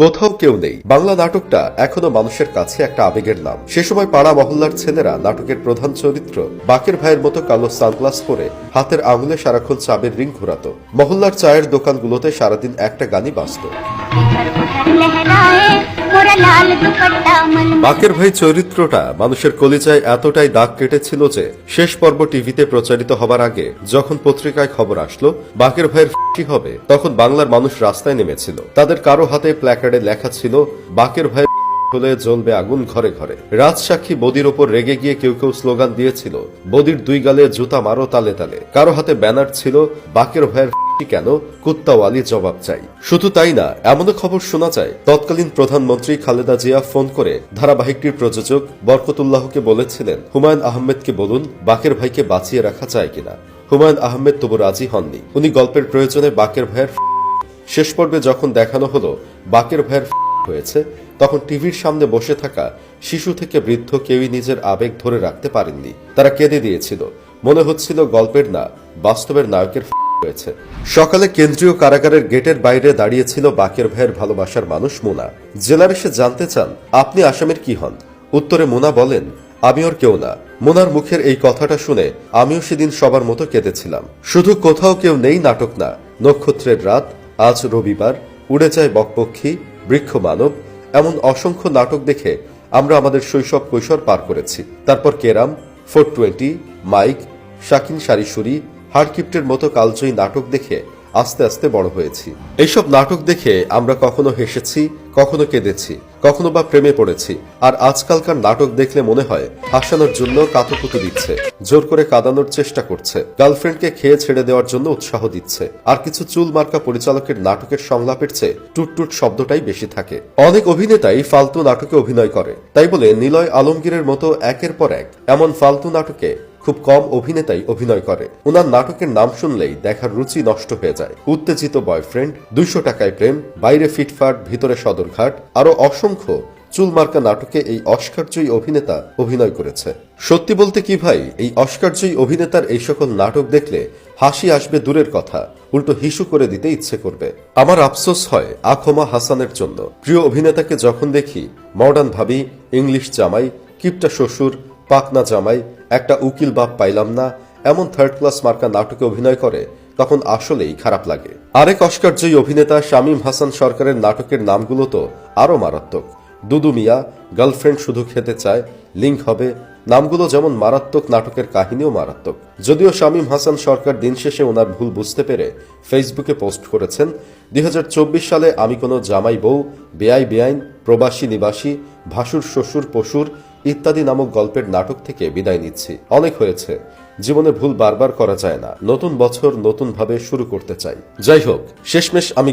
কোথাও কেউ নেই বাংলা নাটকটা এখনো মানুষের কাছে একটা আবেগের নাম। সে সময় পাড়া মহল্লার ছেলেরা নাটকের প্রধান চরিত্র বাকের ভাইয়ের মতো কালো সানগ্লাস পরে হাতের আঙুলে সারাক্ষণ চাবের রিং ঘোরাতো। মহল্লার চায়ের দোকানগুলোতে সারাদিন একটা গানই বাজত। বাকের ভাই চরিত্রটা মানুষের কলিজায় এতটাই দাগ কেটেছিল যে শেষ পর্ব টিভিতে প্রচারিত হবার আগে যখন পত্রিকায় খবর আসলো বাকের ভাইয়ের ফাঁসি হবে, তখন বাংলার মানুষ রাস্তায় নেমেছিল। তাদের কারো হাতে প্ল্যাকার্ডে লেখা ছিল বাকের ভাই হলে জ্বলবে আগুন ঘরে ঘরে। রাজসাক্ষী বদির ওপর রেগে গিয়ে কেউ কেউ স্লোগান দিয়েছিল বদির দুই গালে জুতা মারো তালে তালে। কারো হাতে ব্যানার ছিল বাকের ভাইয়ের কেন কুত্তাওয়ালি জবাব চাই। শুধু তাই না, এমনও খবর শোনা যায় তৎকালীন প্রধানমন্ত্রী খালেদা জিয়া ফোন করে ধারাবাহিকটির প্রযোজক বরকতুল্লাহকে বলেছিলেন হুমায়ুন আহমেদকে বলুন বাকের ভাইকে বাঁচিয়ে রাখা যায় কিনা। হুমায়ুন আহমেদ তবু রাজি হননি। উনি গল্পের প্রয়োজনে বাকের ভাইয়ের শেষ পর্বে যখন দেখানো হলো বাকের ভাইয়ের হয়েছে, তখন টিভির সামনে বসে থাকা শিশু থেকে বৃদ্ধ কেউই নিজের আবেগ ধরে রাখতে পারেননি। তারা কেঁদে দিয়েছিল। মনে হচ্ছিল গল্পের না বাস্তবের নায়কের হয়েছে। সকালে কেন্দ্রীয় কারাগারের গেটের বাইরে দাঁড়িয়েছিল বাকের ভাইয়ের ভালোবাসার মানুষ মুনা। জেলার এসে জানতে চান আপনি আসামের কি হন। উত্তরে মুনা বলেন আমি ওর কেউ না। মুনার মুখের এই কথাটা শুনে আমিও সেদিন সবার মতো কেঁদেছিলাম। শুধু কোথাও কেউ নেই নাটক না, নক্ষত্রের রাত, আজ রবিবার, উড়ে যায় বকপক্ষী, বৃক্ষ মানব, এমন অসংখ্য নাটক দেখে আমরা আমাদের শৈশব কৈশোর পার করেছি। তারপর কেরাম, 420, মাইক, শাকিন শারিশুরি, হারকিপ্টের মতো কালজয়ী নাটক দেখে আস্তে আস্তে বড় হয়েছি। এইসব নাটক দেখে আমরা কখনো হেসেছি, কখনো কেঁদেছি, কখনো বা প্রেমে পড়েছি। আর আজকালকার নাটক দেখলে মনে হয় হাসানোর জন্য কাতুকুতু দিচ্ছে, জোর করে কাঁদানোর চেষ্টা করছে, গার্লফ্রেন্ডকে খেয়ে ছেড়ে দেওয়ার জন্য উৎসাহ দিচ্ছে। আর কিছু চুল মার্কা পরিচালকের নাটকের সংলাপের চেয়ে টুটটুট শব্দটাই বেশি থাকে। অনেক অভিনেতাই ফালতু নাটকে অভিনয় করে, তাই বলে নিলয় আলমগীরের মতো একের পর এক এমন ফালতু নাটকে খুব কম অভিনেতাই অভিনয় করে। ওনার নাটকের নাম শুনলেই দেখার রুচি নষ্ট হয়ে যায়। উত্তেজিত বয়ফ্রেন্ড, 200 টাকায় প্রেম, বাইরে ফিটফাট ভিতরে সদরঘাট, আরো অসংখ্য চুলমার্কা নাটকে এই অস্কারজয়ী অভিনেতা অভিনয় করেছে। সত্যি বলতে কি ভাই, এই অস্কারজয়ী অভিনেতার এই সকল নাটক দেখলে হাসি আসবে দূরের কথা, উল্টো হিসু করে দিতে ইচ্ছে করবে। আমার আফসোস হয় আখমা হাসানের জন্য। প্রিয় অভিনেতাকে যখন দেখি মডার্ন ভাবি, ইংলিশ জামাই, কিপটা শ্বশুর, পাকনা জামাই, একটা উকিল বাপ পাইলাম না, এমন থার্ড ক্লাস মার্কা নাটকে অভিনয় করে, তখন আসলেই খারাপ লাগে। আরেক অস্কারজয়ী অভিনেতা শামীম হাসান সরকারের নাটকের নামগুলো তো আরো মারাত্মক। দুদু মিয়া, গার্লফ্রেন্ড শুধু খেতে চায়, লিঙ্ক হবে, নামগুলো যেমন মারাত্মক, নাটকের কাহিনীও মারাত্মক। যদিও শামীম হাসান সরকার দিন শেষে ওনার ভুল বুঝতে পেরে ফেসবুকে পোস্ট করেছেন 2024 সালে আমি কোনো জামাই বউ, বেআইন, প্রবাসী নিবাসী, ভাসুর শ্বশুর পশুর ইত্যাদি নামক গল্পের নাটক থেকে বিদায় নিচ্ছি। অনেক হয়েছে, জীবনে ভুল বারবার করা যায় না। নতুন বছর নতুন ভাবে শুরু করতে চাই। যাই হোক, শেষমেশ আমি